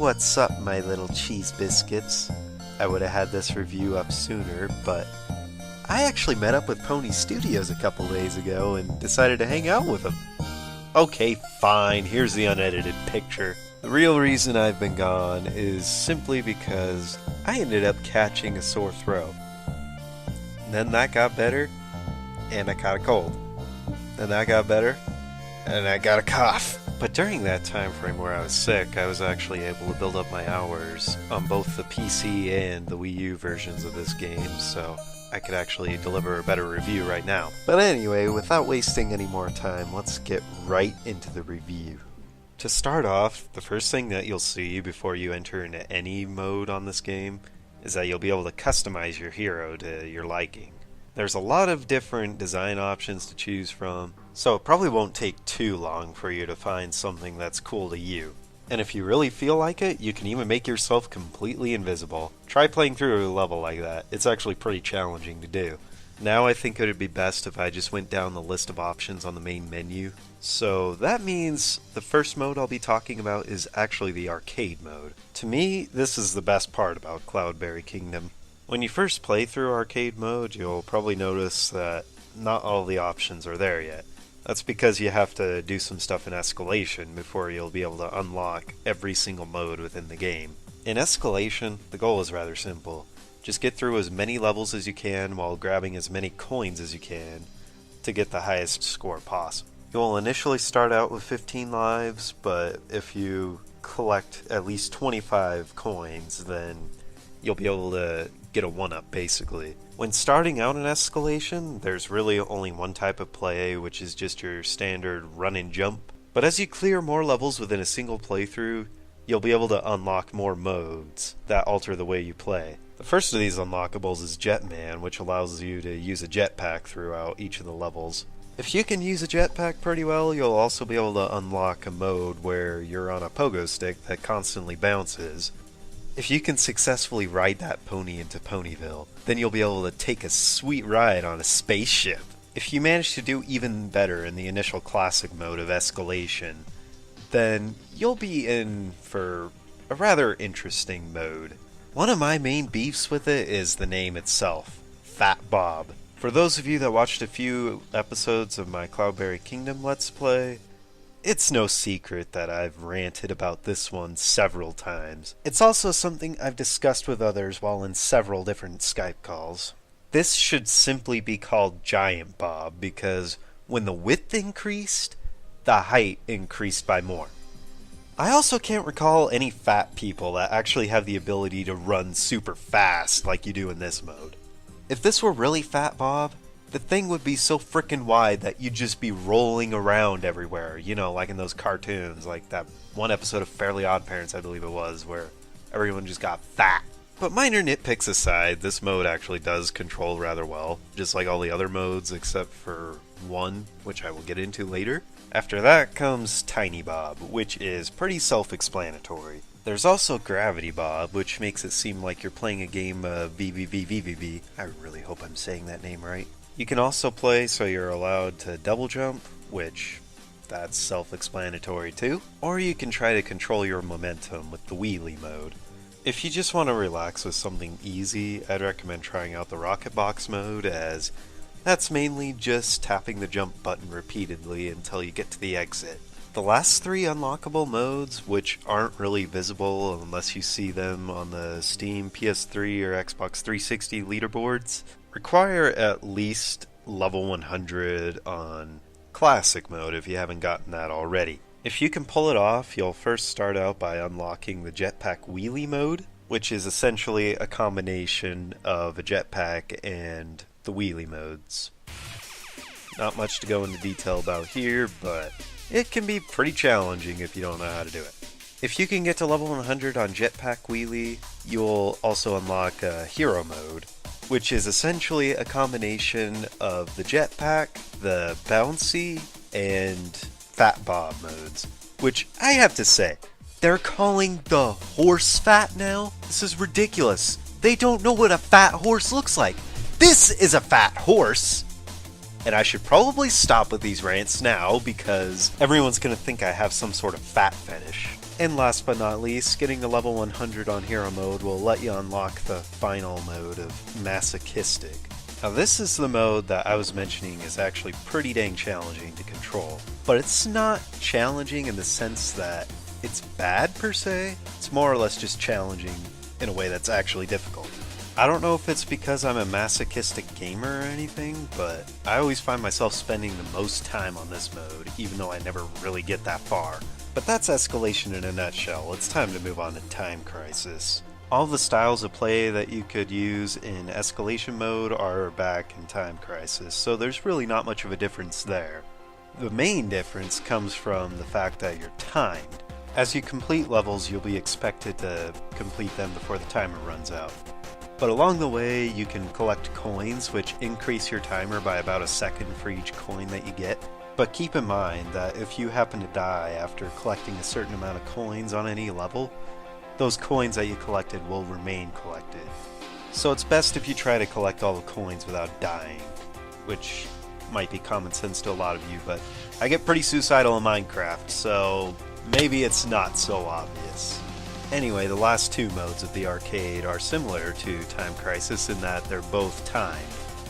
What's up, my little cheese biscuits? I would have had this review up sooner, but I actually met up with Pony Studios a couple days ago and decided to hang out with them. Okay, fine, here's the unedited picture. The real reason I've been gone is simply because I ended up catching a sore throat. And then that got better, and I caught a cold. Then that got better, and I got a cough. But during that time frame where I was sick, I was actually able to build up my hours on both the PC and the Wii U versions of this game, so I could actually deliver a better review right now. But anyway, without wasting any more time, let's get right into the review. To start off, the first thing that you'll see before you enter into any mode on this game is that you'll be able to customize your hero to your liking. There's a lot of different design options to choose from, so it probably won't take too long for you to find something that's cool to you. And if you really feel like it, you can even make yourself completely invisible. Try playing through a level like that. It's actually pretty challenging to do. Now I think it would be best if I just went down the list of options on the main menu. So that means the first mode I'll be talking about is actually the arcade mode. To me, this is the best part about Cloudberry Kingdom. When you first play through arcade mode, you'll probably notice that not all the options are there yet. That's because you have to do some stuff in Escalation before you'll be able to unlock every single mode within the game. In Escalation, the goal is rather simple. Just get through as many levels as you can while grabbing as many coins as you can to get the highest score possible. You'll initially start out with 15 lives, but if you collect at least 25 coins, then you'll be able to get a 1-up basically. When starting out in Escalation, there's really only one type of play, which is just your standard run and jump. But as you clear more levels within a single playthrough, you'll be able to unlock more modes that alter the way you play. The first of these unlockables is Jetman, which allows you to use a jetpack throughout each of the levels. If you can use a jetpack pretty well, you'll also be able to unlock a mode where you're on a pogo stick that constantly bounces. If you can successfully ride that pony into Ponyville, then you'll be able to take a sweet ride on a spaceship. If you manage to do even better in the initial classic mode of Escalation, then you'll be in for a rather interesting mode. One of my main beefs with it is the name itself, Fat Bob. For those of you that watched a few episodes of my Cloudberry Kingdom Let's Play, it's no secret that I've ranted about this one several times. It's also something I've discussed with others while in several different Skype calls. This should simply be called Giant Bob because when the width increased, the height increased by more. I also can't recall any fat people that actually have the ability to run super fast like you do in this mode. If this were really Fat Bob, the thing would be so frickin' wide that you'd just be rolling around everywhere, you know, like in those cartoons, like that one episode of Fairly Odd Parents, I believe it was, where everyone just got fat. But minor nitpicks aside, this mode actually does control rather well, just like all the other modes except for one, which I will get into later. After that comes Tiny Bob, which is pretty self-explanatory. There's also Gravity Bob, which makes it seem like you're playing a game of VVVVVV. I really hope I'm saying that name right. You can also play so you're allowed to double jump, which that's self-explanatory too. Or you can try to control your momentum with the wheelie mode. If you just want to relax with something easy, I'd recommend trying out the Rocket Box mode, as that's mainly just tapping the jump button repeatedly until you get to the exit. The last three unlockable modes, which aren't really visible unless you see them on the Steam, PS3, or Xbox 360 leaderboards, require at least level 100 on Classic mode if you haven't gotten that already. If you can pull it off, you'll first start out by unlocking the Jetpack Wheelie mode, which is essentially a combination of a jetpack and the wheelie modes. Not much to go into detail about here, but it can be pretty challenging if you don't know how to do it. If you can get to level 100 on Jetpack Wheelie, you'll also unlock a Hero mode, which is essentially a combination of the jetpack, the bouncy, and Fat Bob modes. Which, I have to say, they're calling the horse fat now? This is ridiculous. They don't know what a fat horse looks like. This is a fat horse! And I should probably stop with these rants now because everyone's gonna think I have some sort of fat fetish. And last but not least, getting to level 100 on Hero Mode will let you unlock the final mode of Masochistic. Now this is the mode that I was mentioning is actually pretty dang challenging to control. But it's not challenging in the sense that it's bad per se, it's more or less just challenging in a way that's actually difficult. I don't know if it's because I'm a masochistic gamer or anything, but I always find myself spending the most time on this mode, even though I never really get that far. But that's Escalation in a nutshell. It's time to move on to Time Crisis. All the styles of play that you could use in Escalation mode are back in Time Crisis, so there's really not much of a difference there. The main difference comes from the fact that you're timed. As you complete levels, you'll be expected to complete them before the timer runs out. But along the way, you can collect coins, which increase your timer by about a second for each coin that you get. But keep in mind that if you happen to die after collecting a certain amount of coins on any level, those coins that you collected will remain collected. So it's best if you try to collect all the coins without dying, which might be common sense to a lot of you, but I get pretty suicidal in Minecraft, so maybe it's not so obvious. Anyway, the last two modes of the arcade are similar to Time Crisis in that they're both timed.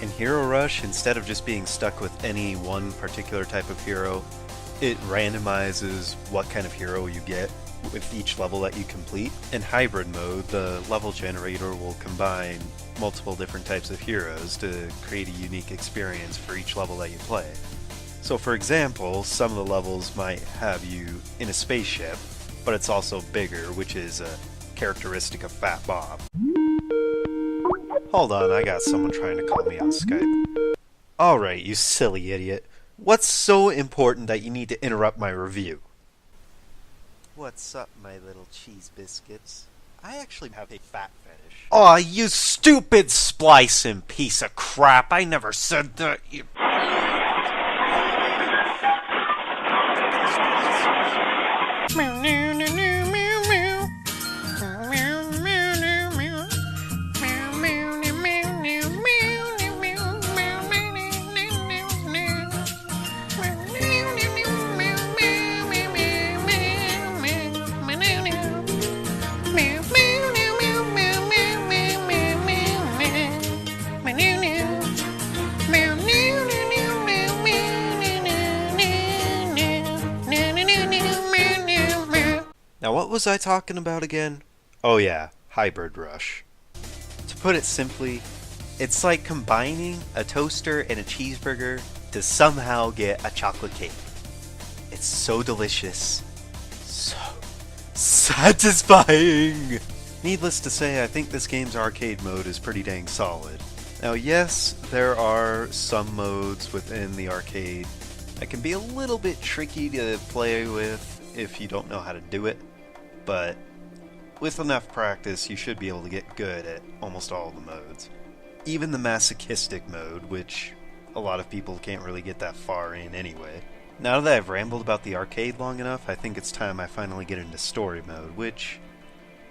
In Hero Rush, instead of just being stuck with any one particular type of hero, it randomizes what kind of hero you get with each level that you complete. In Hybrid mode, the level generator will combine multiple different types of heroes to create a unique experience for each level that you play. So for example, some of the levels might have you in a spaceship, but it's also bigger, which is a characteristic of Fat Bob. Hold on, I got someone trying to call me on Skype. Alright, you silly idiot. What's so important that you need to interrupt my review? What's up, my little cheese biscuits? I actually have a fat fetish. Aw, you stupid splicing piece of crap! I never said that, you... Now what was I talking about again? Oh yeah, Hybrid Rush. To put it simply, it's like combining a toaster and a cheeseburger to somehow get a chocolate cake. It's so delicious. So satisfying! Needless to say, I think this game's arcade mode is pretty dang solid. Now yes, there are some modes within the arcade that can be a little bit tricky to play with if you don't know how to do it, but with enough practice you should be able to get good at almost all the modes. Even the masochistic mode, which a lot of people can't really get that far in anyway. Now that I've rambled about the arcade long enough, I think it's time I finally get into story mode, which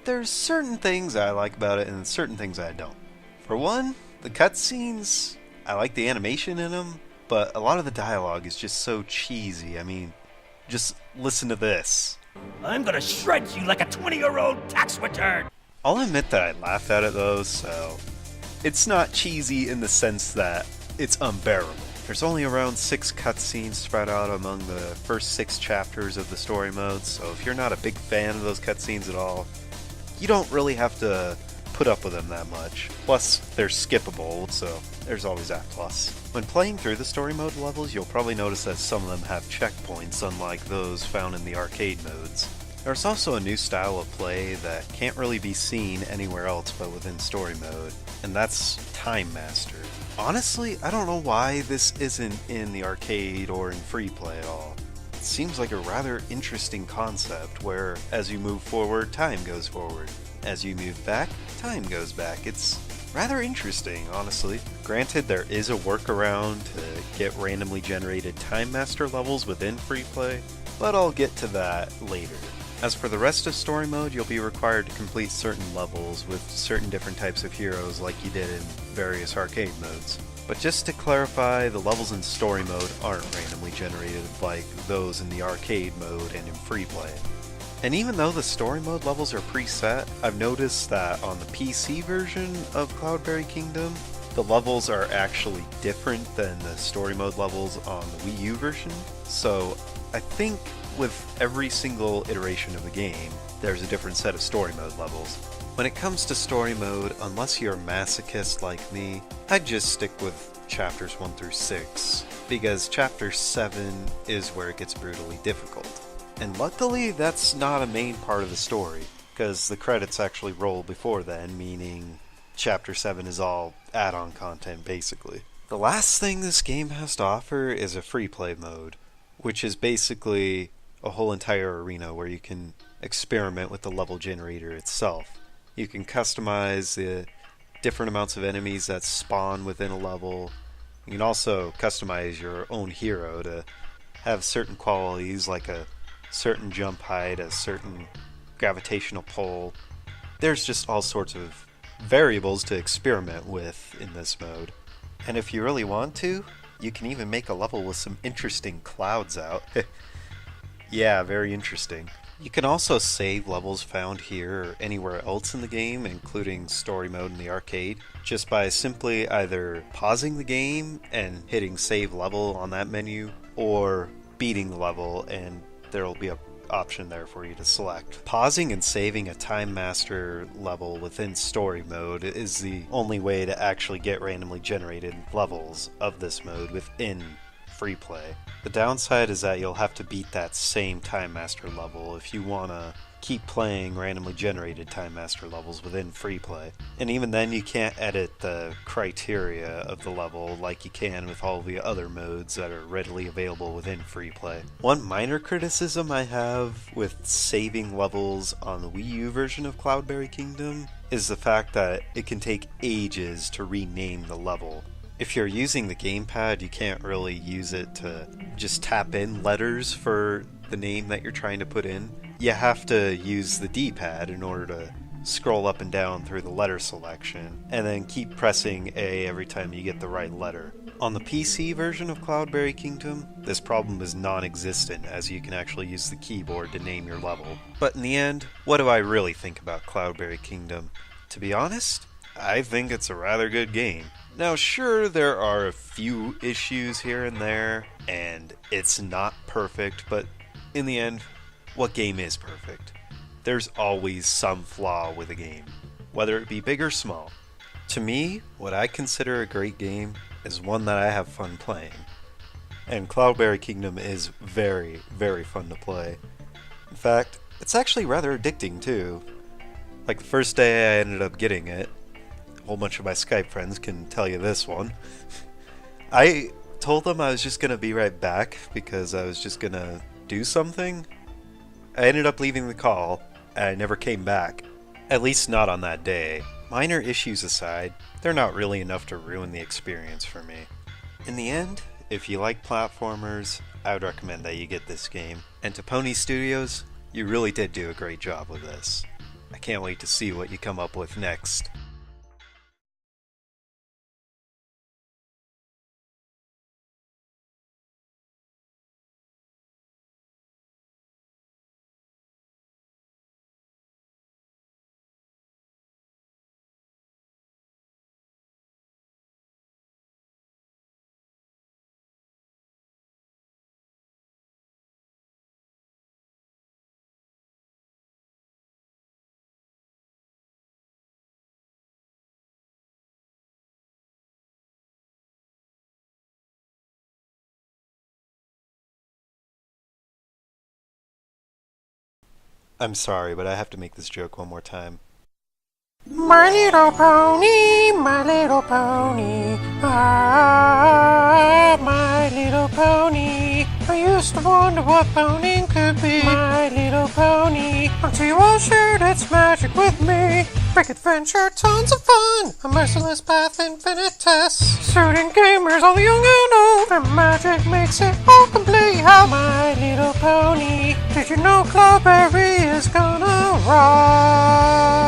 there's certain things I like about it and certain things I don't. For one, the cutscenes, I like the animation in them, but a lot of the dialogue is just so cheesy. I mean, just listen to this. I'm gonna shred you like a 20-year-old tax return! I'll admit that I laughed at it though, so it's not cheesy in the sense that it's unbearable. There's only around 6 cutscenes spread out among the first 6 chapters of the story modes, so if you're not a big fan of those cutscenes at all, you don't really have to put up with them that much. Plus, they're skippable, so there's always that plus. When playing through the story mode levels, you'll probably notice that some of them have checkpoints, unlike those found in the arcade modes. There's also a new style of play that can't really be seen anywhere else but within story mode, and that's Time Master. Honestly, I don't know why this isn't in the arcade or in free play at all. It seems like a rather interesting concept where, as you move forward, time goes forward. As you move back, time goes back. It's rather interesting, honestly. Granted, there is a workaround to get randomly generated Time Master levels within free play, but I'll get to that later. As for the rest of story mode, you'll be required to complete certain levels with certain different types of heroes like you did in various arcade modes. But just to clarify, the levels in story mode aren't randomly generated like those in the arcade mode and in free play. And even though the story mode levels are preset, I've noticed that on the PC version of Cloudberry Kingdom, the levels are actually different than the story mode levels on the Wii U version. So I think with every single iteration of the game, there's a different set of story mode levels. When it comes to story mode, unless you're a masochist like me, I'd just stick with chapters 1 through 6, because chapter 7 is where it gets brutally difficult. And luckily, that's not a main part of the story, because the credits actually roll before then, meaning Chapter 7 is all add-on content, basically. The last thing this game has to offer is a free play mode, which is basically a whole entire arena where you can experiment with the level generator itself. You can customize the different amounts of enemies that spawn within a level. You can also customize your own hero to have certain qualities like a certain jump height, a certain gravitational pull. There's just all sorts of variables to experiment with in this mode. And if you really want to, you can even make a level with some interesting clouds out. Yeah, very interesting. You can also save levels found here or anywhere else in the game, including story mode in the arcade, just by simply either pausing the game and hitting save level on that menu, or beating the level and there will be an option there for you to select. Pausing and saving a Time Master level within story mode is the only way to actually get randomly generated levels of this mode within free play. The downside is that you'll have to beat that same Time Master level if you want to keep playing randomly generated Time Master levels within free play. And even then you can't edit the criteria of the level like you can with all the other modes that are readily available within free play. One minor criticism I have with saving levels on the Wii U version of Cloudberry Kingdom is the fact that it can take ages to rename the level. If you're using the gamepad, you can't really use it to just tap in letters for the name that you're trying to put in. You have to use the D-pad in order to scroll up and down through the letter selection, and then keep pressing A every time you get the right letter. On the PC version of Cloudberry Kingdom, this problem is non-existent, as you can actually use the keyboard to name your level. But in the end, what do I really think about Cloudberry Kingdom? To be honest, I think it's a rather good game. Now sure, there are a few issues here and there, and it's not perfect, but in the end, what game is perfect? There's always some flaw with a game, whether it be big or small. To me, what I consider a great game is one that I have fun playing. And Cloudberry Kingdom is very, very fun to play. In fact, it's actually rather addicting too. Like the first day I ended up getting it, a whole bunch of my Skype friends can tell you this one. I told them I was just gonna be right back because I was just gonna do something. I ended up leaving the call, and I never came back. At least not on that day. Minor issues aside, they're not really enough to ruin the experience for me. In the end, if you like platformers, I would recommend that you get this game. And to Pony Studios, you really did do a great job with this. I can't wait to see what you come up with next. I'm sorry, but I have to make this joke one more time. My little pony, my little pony, ah, my little pony. I used to wonder what ponying could be. My little pony, until you all shared its magic with me. Big adventure, tons of fun, a merciless path, infinite tests. Suiting gamers, all young and old, the magic makes it all complete. How My Little Pony, did you know Cloudberry is gonna rock?